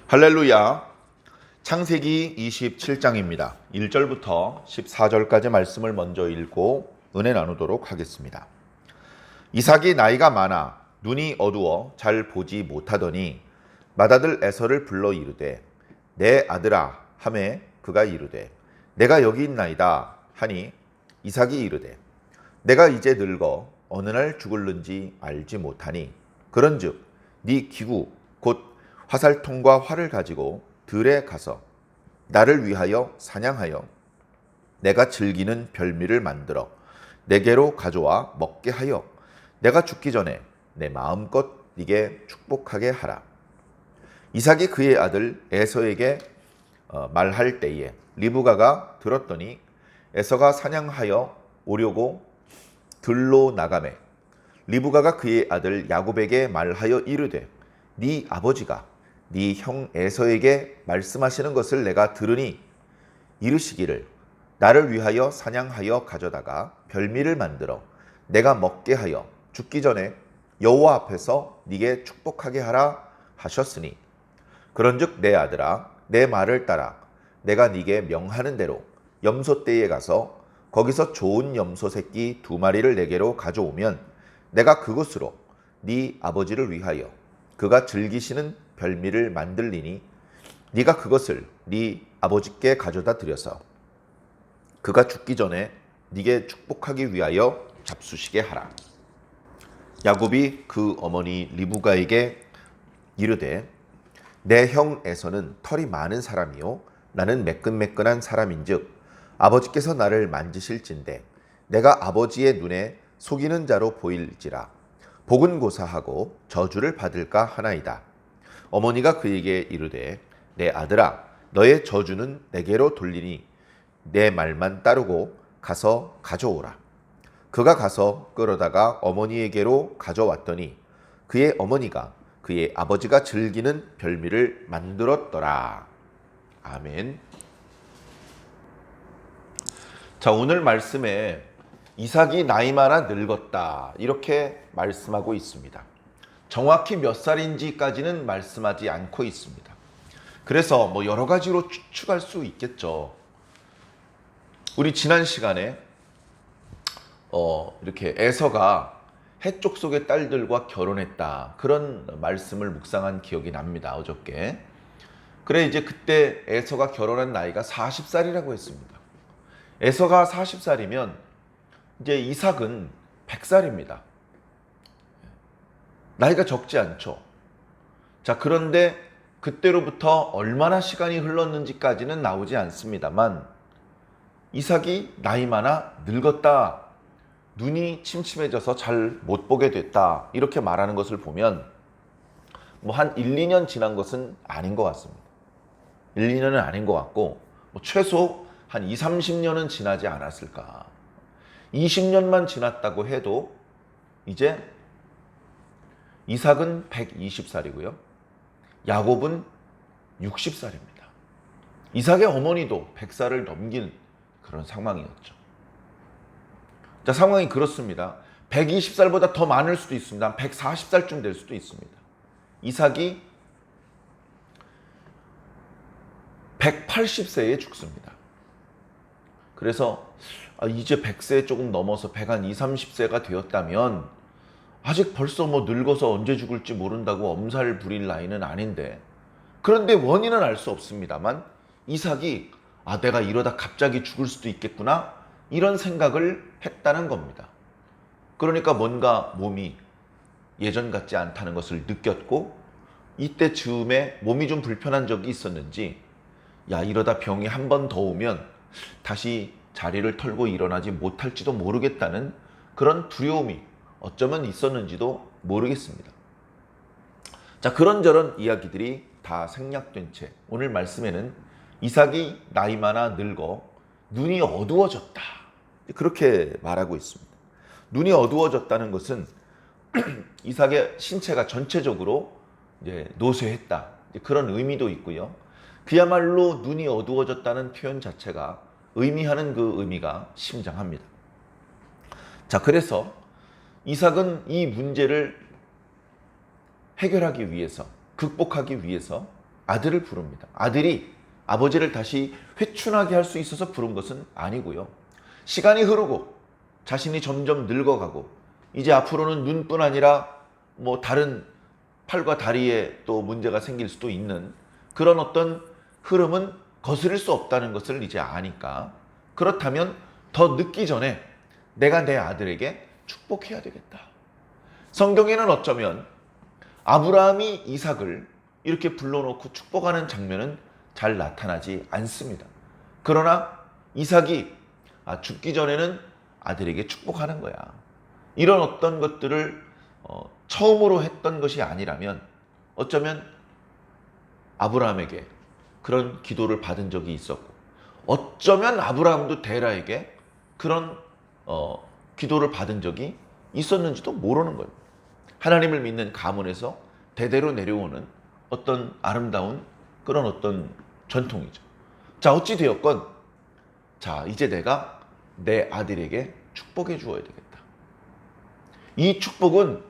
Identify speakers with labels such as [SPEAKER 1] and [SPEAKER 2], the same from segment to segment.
[SPEAKER 1] 할렐루야. 창세기 27장입니다. 1절부터 14절까지 말씀을 먼저 읽고 은혜 나누도록 하겠습니다. 이삭이 나이가 많아 눈이 어두워 잘 보지 못하더니 맏아들 에서를 불러 이르되 내 아들아 하매 그가 이르되 내가 여기 있나이다 하니 이삭이 이르되 내가 이제 늙어 어느 날 죽을는지 알지 못하니 그런즉 네 기구 곧 화살통과 활을 가지고 들에 가서 나를 위하여 사냥하여 내가 즐기는 별미를 만들어 내게로 가져와 먹게 하여 내가 죽기 전에 내 마음껏 네게 축복하게 하라. 이삭이 그의 아들 에서에게 말할 때에 리브가가 들었더니 에서가 사냥하여 오려고 들로 나가매 리브가가 그의 아들 야곱에게 말하여 이르되 네 아버지가 네 형 에서에게 말씀하시는 것을 내가 들으니 이르시기를 나를 위하여 사냥하여 가져다가 별미를 만들어 내가 먹게 하여 죽기 전에 여호와 앞에서 네게 축복하게 하라 하셨으니 그런즉 내 아들아 내 말을 따라 내가 네게 명하는 대로 염소떼에 가서 거기서 좋은 염소 새끼 2마리를 내게로 가져오면 내가 그것으로 네 아버지를 위하여 그가 즐기시는 별미를 만들리니 네가 그것을 네 아버지께 가져다 드려서 그가 죽기 전에 네게 축복하기 위하여 잡수시게 하라. 야곱이 그 어머니 리브가에게 이르되 내 형 에서는 털이 많은 사람이요 나는 매끈매끈한 사람인즉 아버지께서 나를 만지실진대 내가 아버지의 눈에 속이는 자로 보일지라 복은 고사하고 저주를 받을까 하나이다. 어머니가 그에게 이르되 내 아들아 너의 저주는 내게로 돌리니 내 말만 따르고 가서 가져오라. 그가 가서 끌어다가 어머니에게로 가져왔더니 그의 어머니가 그의 아버지가 즐기는 별미를 만들었더라. 아멘. 자, 오늘 말씀에 이삭이 나이 많아 늙었다 이렇게 말씀하고 있습니다. 정확히 몇 살인지까지는 말씀하지 않고 있습니다. 그래서 여러 가지로 추측할 수 있겠죠. 우리 지난 시간에 이렇게 에서가 해쪽 속의 딸들과 결혼했다 그런 말씀을 묵상한 기억이 납니다. 어저께. 그래 이제 그때 에서가 결혼한 나이가 40살이라고 했습니다. 에서가 40살이면 이제 이삭은 100살입니다. 나이가 적지 않죠. 자, 그런데 그때로부터 얼마나 시간이 흘렀는지까지는 나오지 않습니다만 이삭이 나이 많아 늙었다, 눈이 침침해져서 잘 못 보게 됐다 이렇게 말하는 것을 보면 한 1, 2년 지난 것은 아닌 것 같습니다. 1, 2년은 아닌 것 같고 최소 한 2, 30년은 지나지 않았을까. 20년만 지났다고 해도 이제 이삭은 120살이고요. 야곱은 60살입니다. 이삭의 어머니도 100살을 넘긴 그런 상황이었죠. 자, 상황이 그렇습니다. 120살보다 더 많을 수도 있습니다. 140살쯤 될 수도 있습니다. 이삭이 180세에 죽습니다. 그래서 이제 100세 조금 넘어서 120, 30세가 되었다면 아직 벌써 늙어서 언제 죽을지 모른다고 엄살 부릴 나이는 아닌데, 그런데 원인은 알 수 없습니다만 이삭이 내가 이러다 갑자기 죽을 수도 있겠구나 이런 생각을 했다는 겁니다. 그러니까 뭔가 몸이 예전 같지 않다는 것을 느꼈고 이때 즈음에 몸이 좀 불편한 적이 있었는지 이러다 병이 한 번 더 오면 다시 자리를 털고 일어나지 못할지도 모르겠다는 그런 두려움이 어쩌면 있었는지도 모르겠습니다. 자, 그런저런 이야기들이 다 생략된 채 오늘 말씀에는 이삭이 나이 많아 늙어 눈이 어두워졌다 그렇게 말하고 있습니다. 눈이 어두워졌다는 것은 이삭의 신체가 전체적으로 이제 노쇠했다 그런 의미도 있고요. 그야말로 눈이 어두워졌다는 표현 자체가 의미하는 그 의미가 심장합니다. 자, 그래서 이삭은 이 문제를 해결하기 위해서, 극복하기 위해서 아들을 부릅니다. 아들이 아버지를 다시 회춘하게 할 수 있어서 부른 것은 아니고요. 시간이 흐르고 자신이 점점 늙어가고 이제 앞으로는 눈뿐 아니라 뭐 다른 팔과 다리에 또 문제가 생길 수도 있는 그런 어떤 흐름은 거스릴 수 없다는 것을 이제 아니까, 그렇다면 더 늦기 전에 내가 내 아들에게 축복해야 되겠다. 성경에는 어쩌면 아브라함이 이삭을 이렇게 불러놓고 축복하는 장면은 잘 나타나지 않습니다. 그러나 이삭이 죽기 전에는 아들에게 축복하는 거야. 이런 어떤 것들을 처음으로 했던 것이 아니라면 어쩌면 아브라함에게 그런 기도를 받은 적이 있었고, 어쩌면 아브라함도 데라에게 그런 기도를 받은 적이 있었는지도 모르는 거예요. 하나님을 믿는 가문에서 대대로 내려오는 어떤 아름다운 그런 어떤 전통이죠. 자, 어찌 되었건, 자, 이제 내가 내 아들에게 축복해 주어야 되겠다. 이 축복은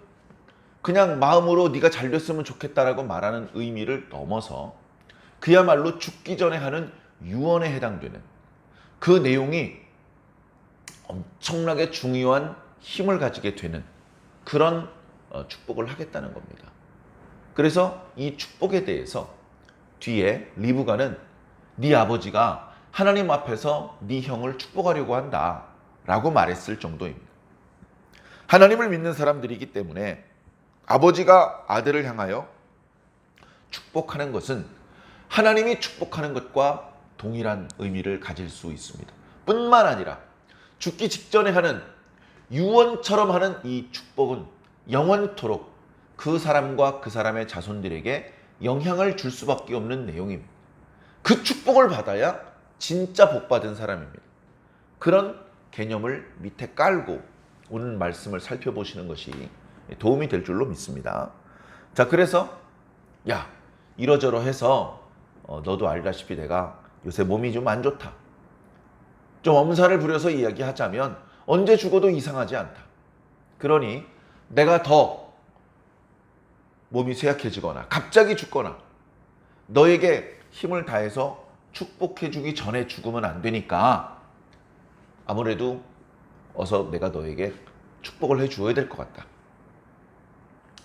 [SPEAKER 1] 그냥 마음으로 네가 잘 됐으면 좋겠다라고 말하는 의미를 넘어서 그야말로 죽기 전에 하는 유언에 해당되는 그 내용이 엄청나게 중요한 힘을 가지게 되는 그런 축복을 하겠다는 겁니다. 그래서 이 축복에 대해서 뒤에 리브가는 네 아버지가 하나님 앞에서 네 형을 축복하려고 한다 라고 말했을 정도입니다. 하나님을 믿는 사람들이기 때문에 아버지가 아들을 향하여 축복하는 것은 하나님이 축복하는 것과 동일한 의미를 가질 수 있습니다. 뿐만 아니라 죽기 직전에 하는 유언처럼 하는 이 축복은 영원토록 그 사람과 그 사람의 자손들에게 영향을 줄 수밖에 없는 내용입니다. 그 축복을 받아야 진짜 복받은 사람입니다. 그런 개념을 밑에 깔고 오늘 말씀을 살펴보시는 것이 도움이 될 줄로 믿습니다. 자, 그래서 야, 이러저러해서 너도 알다시피 내가 요새 몸이 좀 안 좋다. 좀 엄살을 부려서 이야기하자면 언제 죽어도 이상하지 않다. 그러니 내가 더 몸이 쇠약해지거나 갑자기 죽거나 너에게 힘을 다해서 축복해 주기 전에 죽으면 안 되니까 아무래도 어서 내가 너에게 축복을 해 주어야 될 것 같다.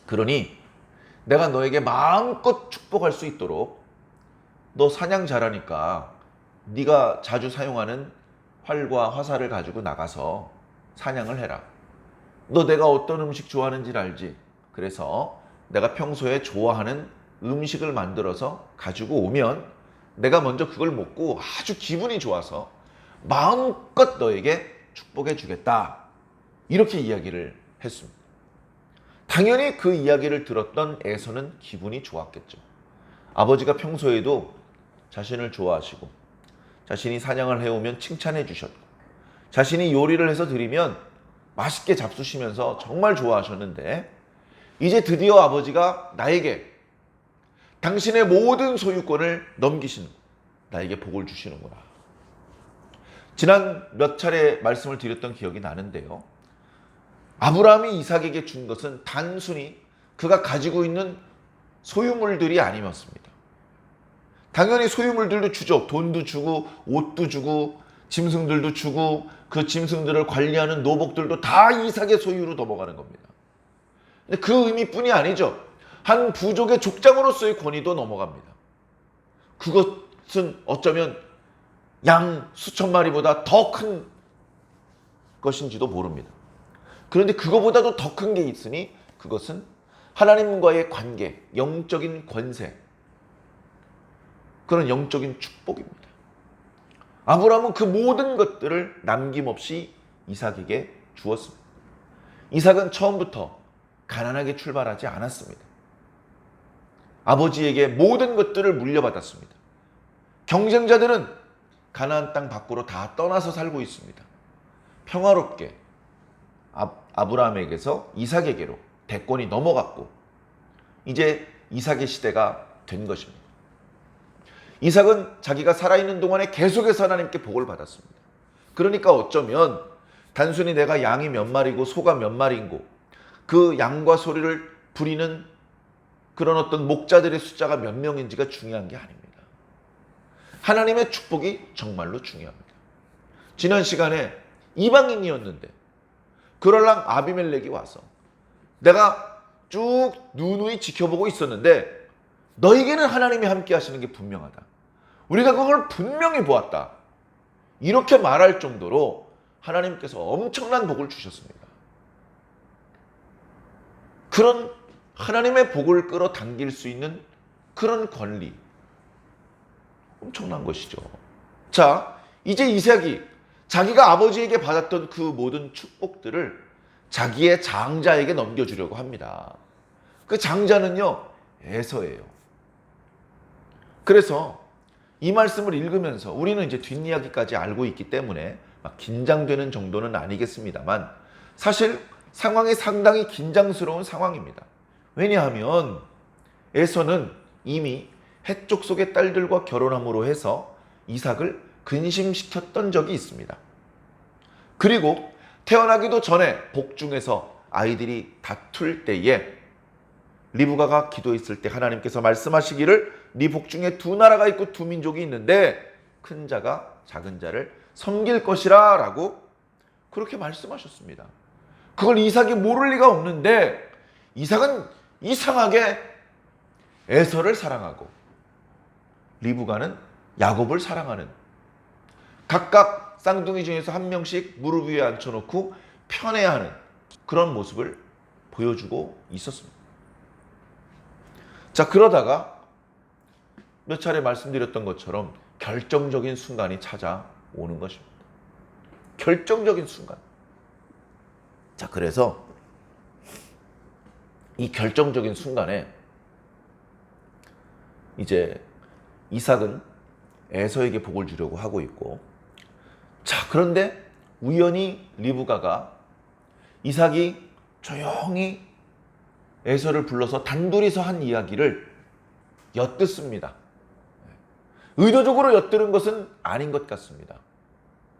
[SPEAKER 1] 그러니 내가 너에게 마음껏 축복할 수 있도록 너 사냥 잘하니까 네가 자주 사용하는 활과 화살을 가지고 나가서 사냥을 해라. 너 내가 어떤 음식 좋아하는지 알지? 그래서 내가 평소에 좋아하는 음식을 만들어서 가지고 오면 내가 먼저 그걸 먹고 아주 기분이 좋아서 마음껏 너에게 축복해 주겠다. 이렇게 이야기를 했습니다. 당연히 그 이야기를 들었던 에서는 기분이 좋았겠죠. 아버지가 평소에도 자신을 좋아하시고 자신이 사냥을 해오면 칭찬해 주셨고 자신이 요리를 해서 드리면 맛있게 잡수시면서 정말 좋아하셨는데 이제 드디어 아버지가 나에게 당신의 모든 소유권을 넘기시는, 나에게 복을 주시는구나. 지난 몇 차례 말씀을 드렸던 기억이 나는데요. 아브라함이 이삭에게 준 것은 단순히 그가 가지고 있는 소유물들이 아니었습니다. 당연히 소유물들도 주죠. 돈도 주고 옷도 주고 짐승들도 주고 그 짐승들을 관리하는 노복들도 다 이삭의 소유로 넘어가는 겁니다. 근데 그 의미뿐이 아니죠. 한 부족의 족장으로서의 권위도 넘어갑니다. 그것은 어쩌면 양 수천 마리보다 더 큰 것인지도 모릅니다. 그런데 그거보다도 더 큰 게 있으니 그것은 하나님과의 관계, 영적인 권세, 그런 영적인 축복입니다. 아브라함은 그 모든 것들을 남김없이 이삭에게 주었습니다. 이삭은 처음부터 가난하게 출발하지 않았습니다. 아버지에게 모든 것들을 물려받았습니다. 경쟁자들은 가나안 땅 밖으로 다 떠나서 살고 있습니다. 평화롭게 아브라함에게서 이삭에게로 대권이 넘어갔고 이제 이삭의 시대가 된 것입니다. 이삭은 자기가 살아있는 동안에 계속해서 하나님께 복을 받았습니다. 그러니까 어쩌면 단순히 내가 양이 몇 마리고 소가 몇 마리인고 그 양과 소리를 부리는 그런 어떤 목자들의 숫자가 몇 명인지가 중요한 게 아닙니다. 하나님의 축복이 정말로 중요합니다. 지난 시간에 이방인이었는데 그럴랑 아비멜렉이 와서 내가 쭉 누누이 지켜보고 있었는데 너에게는 하나님이 함께 하시는 게 분명하다. 우리가 그걸 분명히 보았다. 이렇게 말할 정도로 하나님께서 엄청난 복을 주셨습니다. 그런 하나님의 복을 끌어당길 수 있는 그런 권리, 엄청난 것이죠. 자, 이제 이삭이 자기가 아버지에게 받았던 그 모든 축복들을 자기의 장자에게 넘겨주려고 합니다. 그 장자는요, 에서예요. 그래서 이 말씀을 읽으면서 우리는 이제 뒷이야기까지 알고 있기 때문에 막 긴장되는 정도는 아니겠습니다만 사실 상황이 상당히 긴장스러운 상황입니다. 왜냐하면 에서는 이미 헷족 속의 딸들과 결혼함으로 해서 이삭을 근심시켰던 적이 있습니다. 그리고 태어나기도 전에 복중에서 아이들이 다툴 때에 리브가가 기도했을 때 하나님께서 말씀하시기를 네 복중에 두 나라가 있고 두 민족이 있는데 큰 자가 작은 자를 섬길 것이라 라고 그렇게 말씀하셨습니다. 그걸 이삭이 모를 리가 없는데 이삭은 이상하게 에서를 사랑하고 리브가는 야곱을 사랑하는, 각각 쌍둥이 중에서 한 명씩 무릎 위에 앉혀놓고 편애하는 그런 모습을 보여주고 있었습니다. 자, 그러다가 몇 차례 말씀드렸던 것처럼 결정적인 순간이 찾아오는 것입니다. 결정적인 순간. 자, 그래서 이 결정적인 순간에 이제 이삭은 에서에게 복을 주려고 하고 있고, 자, 그런데 우연히 리브가가 이삭이 조용히 에서를 불러서 단둘이서 한 이야기를 엿듣습니다. 의도적으로 엿들은 것은 아닌 것 같습니다.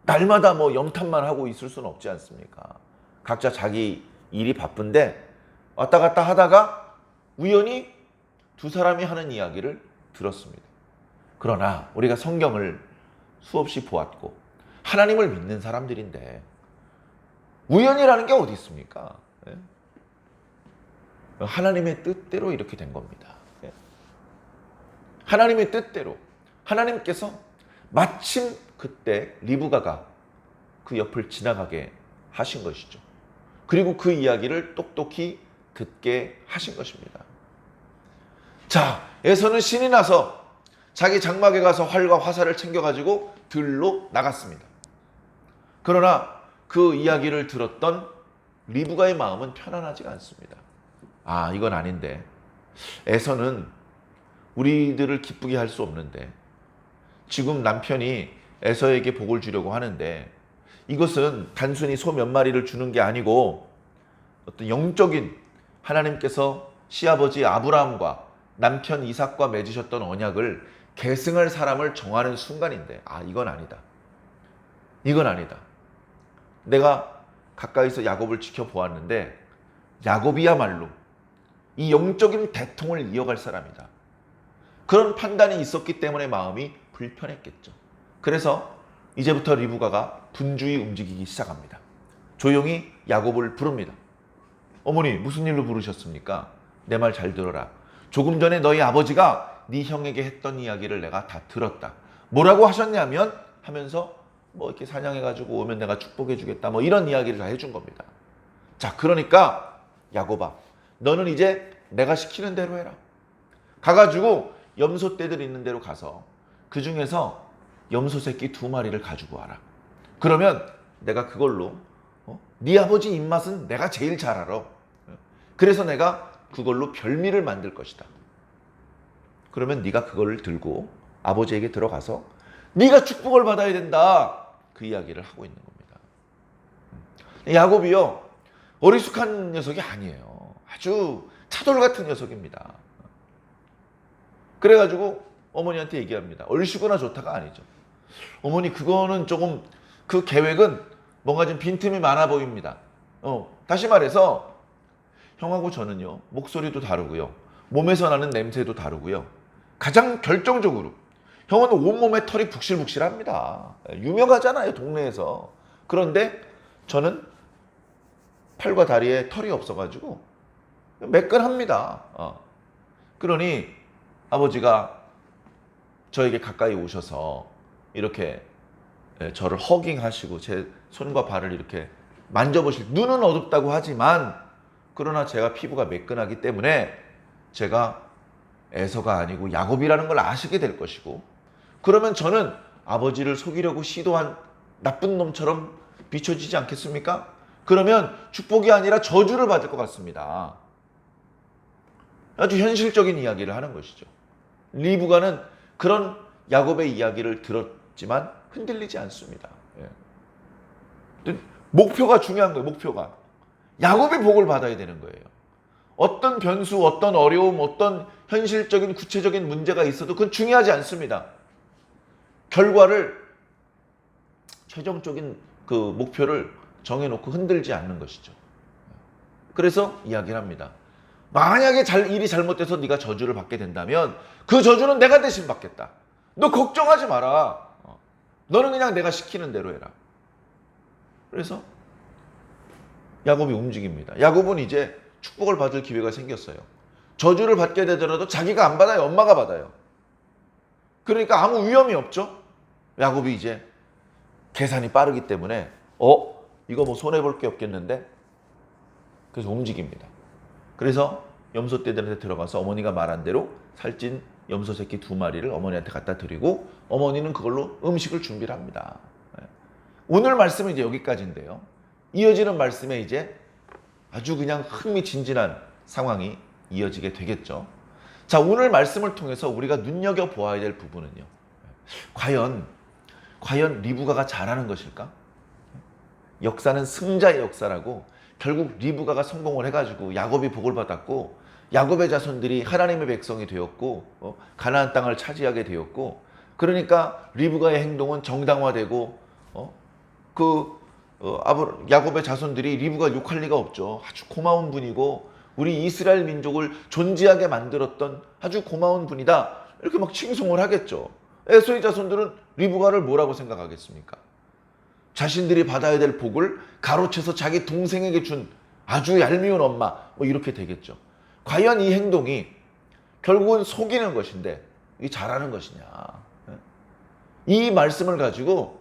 [SPEAKER 1] 날마다 뭐 염탐만 하고 있을 수는 없지 않습니까? 각자 자기 일이 바쁜데 왔다 갔다 하다가 우연히 두 사람이 하는 이야기를 들었습니다. 그러나 우리가 성경을 수없이 보았고 하나님을 믿는 사람들인데 우연이라는 게 어디 있습니까? 하나님의 뜻대로 이렇게 된 겁니다. 하나님의 뜻대로 하나님께서 마침 그때 리브가가 그 옆을 지나가게 하신 것이죠. 그리고 그 이야기를 똑똑히 듣게 하신 것입니다. 자, 에서는 신이 나서 자기 장막에 가서 활과 화살을 챙겨가지고 들로 나갔습니다. 그러나 그 이야기를 들었던 리브가의 마음은 편안하지가 않습니다. 아, 이건 아닌데. 에서는 우리들을 기쁘게 할 수 없는데 지금 남편이 에서에게 복을 주려고 하는데 이것은 단순히 소 몇 마리를 주는 게 아니고 어떤 영적인 하나님께서 시아버지 아브라함과 남편 이삭과 맺으셨던 언약을 계승할 사람을 정하는 순간인데, 아, 이건 아니다. 이건 아니다. 내가 가까이서 야곱을 지켜보았는데 야곱이야말로 이 영적인 대통을 이어갈 사람이다. 그런 판단이 있었기 때문에 마음이 불편했겠죠. 그래서 이제부터 리브가가 분주히 움직이기 시작합니다. 조용히 야곱을 부릅니다. 어머니, 무슨 일로 부르셨습니까? 내 말 잘 들어라. 조금 전에 너희 아버지가 네 형에게 했던 이야기를 내가 다 들었다. 뭐라고 하셨냐면 하면서 뭐 이렇게 사냥해가지고 오면 내가 축복해 주겠다. 뭐 이런 이야기를 다 해준 겁니다. 자, 그러니까 야곱아, 너는 이제 내가 시키는 대로 해라. 가가지고 염소 떼들 있는 데로 가서 그 중에서 염소 새끼 2마리를 가지고 와라. 그러면 내가 그걸로 네 아버지 입맛은 내가 제일 잘 알아. 그래서 내가 그걸로 별미를 만들 것이다. 그러면 네가 그걸 들고 아버지에게 들어가서 네가 축복을 받아야 된다. 그 이야기를 하고 있는 겁니다. 야곱이요, 어리숙한 녀석이 아니에요. 아주 차돌 같은 녀석입니다. 그래가지고 어머니한테 얘기합니다. 얼씨구나 좋다가 아니죠. 어머니, 그거는 조금 그 계획은 뭔가 좀 빈틈이 많아 보입니다. 다시 말해서 형하고 저는요, 목소리도 다르고요, 몸에서 나는 냄새도 다르고요. 가장 결정적으로 형은 온몸에 털이 북실북실합니다. 유명하잖아요, 동네에서. 그런데 저는 팔과 다리에 털이 없어가지고 매끈합니다. 그러니 아버지가 저에게 가까이 오셔서 이렇게 저를 허깅하시고 제 손과 발을 이렇게 만져보실, 눈은 어둡다고 하지만 그러나 제가 피부가 매끈하기 때문에 제가 에서가 아니고 야곱이라는 걸 아시게 될 것이고, 그러면 저는 아버지를 속이려고 시도한 나쁜 놈처럼 비춰지지 않겠습니까? 그러면 축복이 아니라 저주를 받을 것 같습니다. 아주 현실적인 이야기를 하는 것이죠. 리브가는 그런 야곱의 이야기를 들었지만 흔들리지 않습니다. 목표가 중요한 거예요. 목표가 야곱의 복을 받아야 되는 거예요. 어떤 변수, 어떤 어려움, 어떤 현실적인 구체적인 문제가 있어도 그건 중요하지 않습니다. 결과를, 최종적인 그 목표를 정해놓고 흔들지 않는 것이죠. 그래서 이야기를 합니다. 만약에 일이 잘못돼서 네가 저주를 받게 된다면 그 저주는 내가 대신 받겠다. 너 걱정하지 마라. 너는 그냥 내가 시키는 대로 해라. 그래서 야곱이 움직입니다. 야곱은 이제 축복을 받을 기회가 생겼어요. 저주를 받게 되더라도 자기가 안 받아요. 엄마가 받아요. 그러니까 아무 위험이 없죠. 야곱이 이제 계산이 빠르기 때문에 이거 뭐 손해볼 게 없겠는데? 그래서 움직입니다. 그래서 염소떼들한테 들어가서 어머니가 말한 대로 살찐 염소 새끼 2마리를 어머니한테 갖다 드리고 어머니는 그걸로 음식을 준비를 합니다. 오늘 말씀은 이제 여기까지인데요. 이어지는 말씀에 이제 아주 그냥 흥미진진한 상황이 이어지게 되겠죠. 자, 오늘 말씀을 통해서 우리가 눈여겨보아야 될 부분은요. 과연 리브가가 잘하는 것일까? 역사는 승자의 역사라고, 결국 리브가가 성공을 해가지고 야곱이 복을 받았고 야곱의 자손들이 하나님의 백성이 되었고 가나안 땅을 차지하게 되었고, 그러니까 리브가의 행동은 정당화되고 야곱의 자손들이 리브가 욕할 리가 없죠. 아주 고마운 분이고 우리 이스라엘 민족을 존재하게 만들었던 아주 고마운 분이다, 이렇게 막 칭송을 하겠죠. 에서의 자손들은 리브가를 뭐라고 생각하겠습니까? 자신들이 받아야 될 복을 가로채서 자기 동생에게 준 아주 얄미운 엄마, 뭐 이렇게 되겠죠. 과연 이 행동이 결국은 속이는 것인데 이 잘하는 것이냐? 이 말씀을 가지고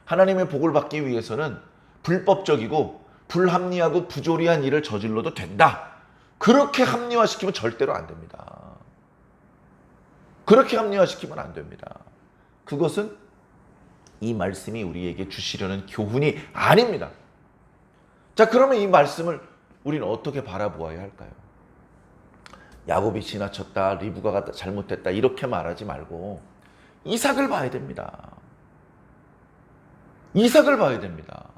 [SPEAKER 1] 하나님의 복을 받기 위해서는 불법적이고 불합리하고 부조리한 일을 저질러도 된다, 그렇게 합리화시키면 절대로 안 됩니다. 그렇게 합리화시키면 안 됩니다. 그것은 이 말씀이 우리에게 주시려는 교훈이 아닙니다. 자, 그러면 이 말씀을 우리는 어떻게 바라보아야 할까요? 야곱이 지나쳤다, 리브가가 잘못했다, 이렇게 말하지 말고 이삭을 봐야 됩니다. 이삭을 봐야 됩니다.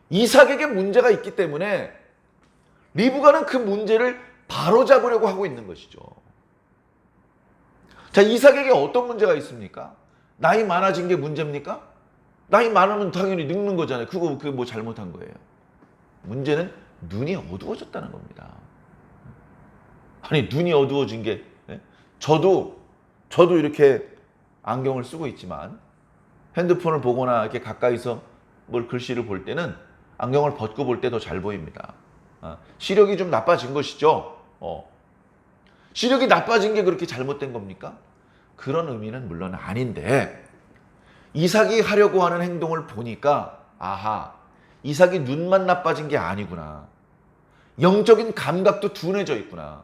[SPEAKER 1] 이삭에게 문제가 있기 때문에 리브가는 그 문제를 바로잡으려고 하고 있는 것이죠. 자, 이삭에게 어떤 문제가 있습니까? 나이 많아진 게 문제입니까? 나이 많으면 당연히 늙는 거잖아요. 그게 뭐 잘못한 거예요. 문제는 눈이 어두워졌다는 겁니다. 아니, 눈이 어두워진 게, 저도 이렇게 안경을 쓰고 있지만 핸드폰을 보거나 이렇게 가까이서 뭘 글씨를 볼 때는 안경을 벗고 볼 때 더 잘 보입니다. 시력이 좀 나빠진 것이죠. 시력이 나빠진 게 그렇게 잘못된 겁니까? 그런 의미는 물론 아닌데, 이삭이 하려고 하는 행동을 보니까 아하, 이삭이 눈만 나빠진 게 아니구나. 영적인 감각도 둔해져 있구나.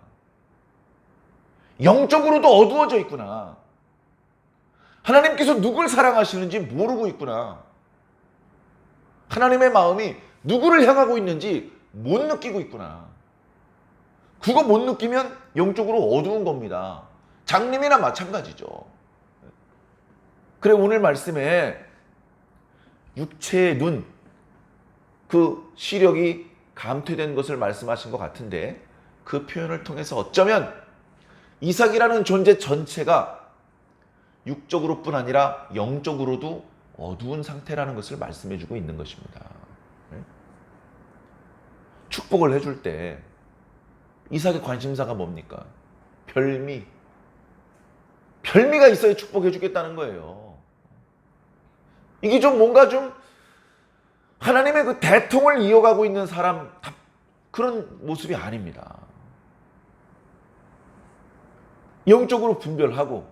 [SPEAKER 1] 영적으로도 어두워져 있구나. 하나님께서 누굴 사랑하시는지 모르고 있구나. 하나님의 마음이 누구를 향하고 있는지 못 느끼고 있구나. 그거 못 느끼면 영적으로 어두운 겁니다. 장님이나 마찬가지죠. 그래, 오늘 말씀에 육체의 눈, 그 시력이 감퇴된 것을 말씀하신 것 같은데, 그 표현을 통해서 어쩌면 이삭이라는 존재 전체가 육적으로뿐 아니라 영적으로도 어두운 상태라는 것을 말씀해주고 있는 것입니다. 축복을 해줄 때 이삭의 관심사가 뭡니까? 별미. 별미가 있어야 축복해 주겠다는 거예요. 이게 좀 뭔가 좀 하나님의 그 대통을 이어가고 있는 사람 그런 모습이 아닙니다. 영적으로 분별하고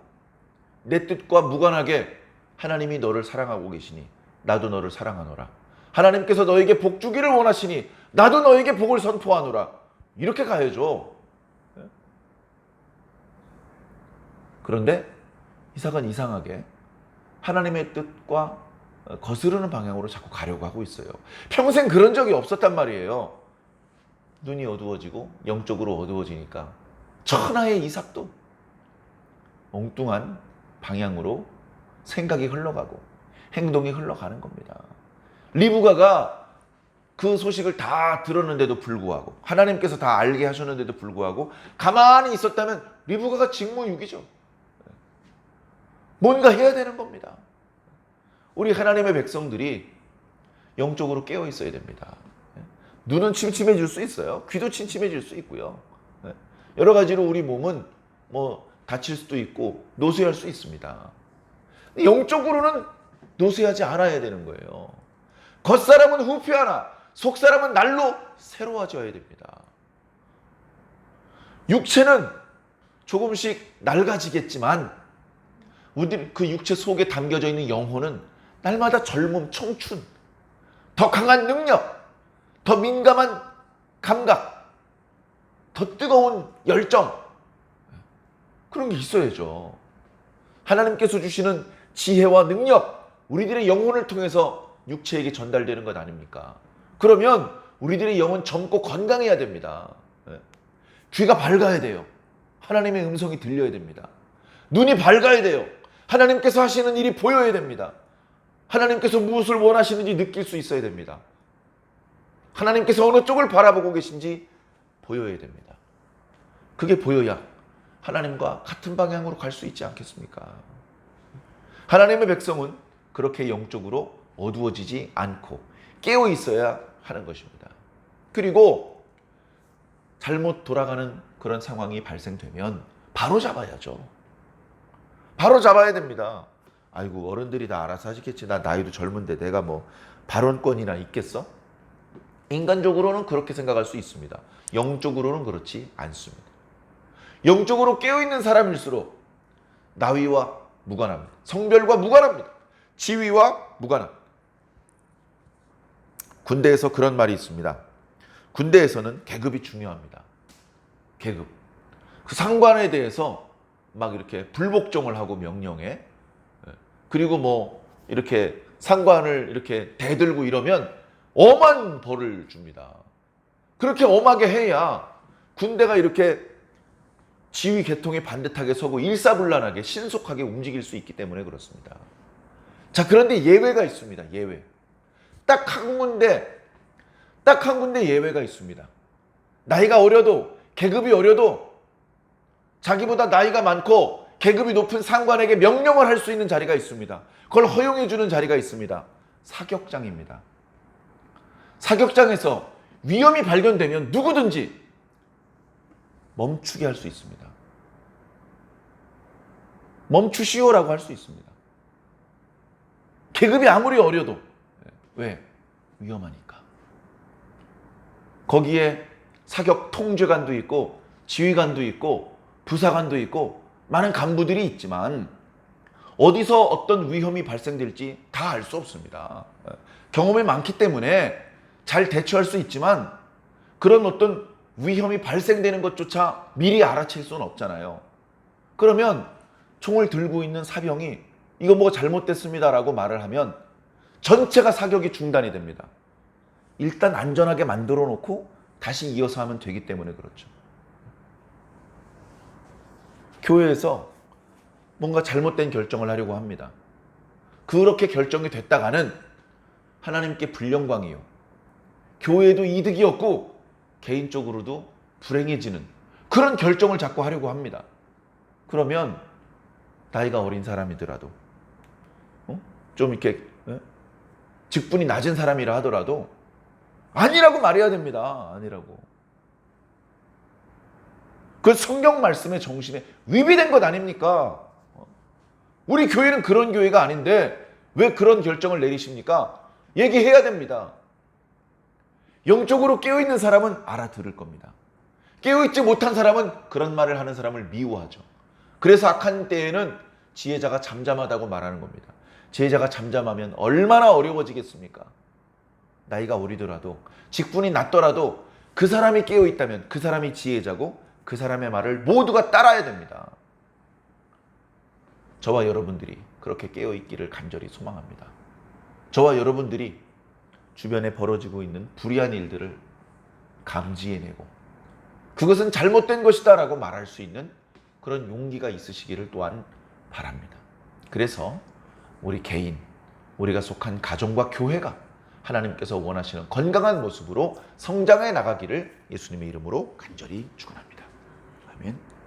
[SPEAKER 1] 내 뜻과 무관하게 하나님이 너를 사랑하고 계시니 나도 너를 사랑하노라. 하나님께서 너에게 복 주기를 원하시니 나도 너에게 복을 선포하노라. 이렇게 가야죠. 그런데 이삭은 이상하게 하나님의 뜻과 거스르는 방향으로 자꾸 가려고 하고 있어요. 평생 그런 적이 없었단 말이에요. 눈이 어두워지고 영적으로 어두워지니까 천하의 이삭도 엉뚱한 방향으로 생각이 흘러가고 행동이 흘러가는 겁니다. 리브가가 그 소식을 다 들었는데도 불구하고 하나님께서 다 알게 하셨는데도 불구하고 가만히 있었다면 리브가가 직무유기죠. 뭔가 해야 되는 겁니다. 우리 하나님의 백성들이 영적으로 깨어 있어야 됩니다. 눈은 침침해질 수 있어요. 귀도 침침해질 수 있고요. 여러 가지로 우리 몸은 다칠 수도 있고 노쇠할 수 있습니다. 영적으로는 노쇠하지 않아야 되는 거예요. 겉사람은 후피하나 속사람은 날로 새로워져야 됩니다. 육체는 조금씩 낡아지겠지만 우리 그 육체 속에 담겨져 있는 영혼은 날마다 젊음, 청춘, 더 강한 능력, 더 민감한 감각, 더 뜨거운 열정, 그런 게 있어야죠. 하나님께서 주시는 지혜와 능력, 우리들의 영혼을 통해서 육체에게 전달되는 것 아닙니까? 그러면 우리들의 영은 젊고 건강해야 됩니다. 귀가 밝아야 돼요. 하나님의 음성이 들려야 됩니다. 눈이 밝아야 돼요. 하나님께서 하시는 일이 보여야 됩니다. 하나님께서 무엇을 원하시는지 느낄 수 있어야 됩니다. 하나님께서 어느 쪽을 바라보고 계신지 보여야 됩니다. 그게 보여야 하나님과 같은 방향으로 갈 수 있지 않겠습니까? 하나님의 백성은 그렇게 영적으로 어두워지지 않고 깨어 있어야 하는 것입니다. 그리고 잘못 돌아가는 그런 상황이 발생되면 바로 잡아야죠. 바로 잡아야 됩니다. 아이고 어른들이 다 알아서 하시겠지. 나 나이도 젊은데 내가 발언권이나 있겠어? 인간적으로는 그렇게 생각할 수 있습니다. 영적으로는 그렇지 않습니다. 영적으로 깨어있는 사람일수록 나이와 무관합니다. 성별과 무관합니다. 지위와 무관합니다. 군대에서 그런 말이 있습니다. 군대에서는 계급이 중요합니다. 계급. 그 상관에 대해서 막 이렇게 불복종을 하고 명령에, 그리고 이렇게 상관을 이렇게 대들고 이러면 엄한 벌을 줍니다. 그렇게 엄하게 해야 군대가 이렇게 지휘 계통에 반듯하게 서고 일사불란하게 신속하게 움직일 수 있기 때문에 그렇습니다. 자, 그런데 예외가 있습니다. 예외. 딱 한 군데 예외가 있습니다. 나이가 어려도 계급이 어려도 자기보다 나이가 많고 계급이 높은 상관에게 명령을 할 수 있는 자리가 있습니다. 그걸 허용해 주는 자리가 있습니다. 사격장입니다. 사격장에서 위험이 발견되면 누구든지 멈추게 할 수 있습니다. 멈추시오라고 할 수 있습니다. 계급이 아무리 어려도. 왜? 위험하니까. 거기에 사격 통제관도 있고 지휘관도 있고 부사관도 있고 많은 간부들이 있지만 어디서 어떤 위험이 발생될지 다 알 수 없습니다. 경험이 많기 때문에 잘 대처할 수 있지만 그런 어떤 위험이 발생되는 것조차 미리 알아챌 수는 없잖아요. 그러면 총을 들고 있는 사병이 이거 뭐가 잘못됐습니다라고 말을 하면 전체가 사격이 중단이 됩니다. 일단 안전하게 만들어 놓고 다시 이어서 하면 되기 때문에 그렇죠. 교회에서 뭔가 잘못된 결정을 하려고 합니다. 그렇게 결정이 됐다가는 하나님께 불영광이요. 교회에도 이득이 없고 개인적으로도 불행해지는 그런 결정을 자꾸 하려고 합니다. 그러면 나이가 어린 사람이더라도 좀 이렇게 직분이 낮은 사람이라 하더라도 아니라고 말해야 됩니다. 아니라고. 그 성경 말씀의 정신에 위배된 것 아닙니까? 우리 교회는 그런 교회가 아닌데 왜 그런 결정을 내리십니까? 얘기해야 됩니다. 영적으로 깨어있는 사람은 알아들을 겁니다. 깨어있지 못한 사람은 그런 말을 하는 사람을 미워하죠. 그래서 악한 때에는 지혜자가 잠잠하다고 말하는 겁니다. 지혜자가 잠잠하면 얼마나 어려워지겠습니까? 나이가 어리더라도 직분이 낮더라도 그 사람이 깨어있다면 그 사람이 지혜자고 그 사람의 말을 모두가 따라야 됩니다. 저와 여러분들이 그렇게 깨어있기를 간절히 소망합니다. 저와 여러분들이 주변에 벌어지고 있는 불의한 일들을 감지해내고 그것은 잘못된 것이다 라고 말할 수 있는 그런 용기가 있으시기를 또한 바랍니다. 그래서 우리 개인, 우리가 속한 가정과 교회가 하나님께서 원하시는 건강한 모습으로 성장해 나가기를 예수님의 이름으로 간절히 축원합니다. 아멘.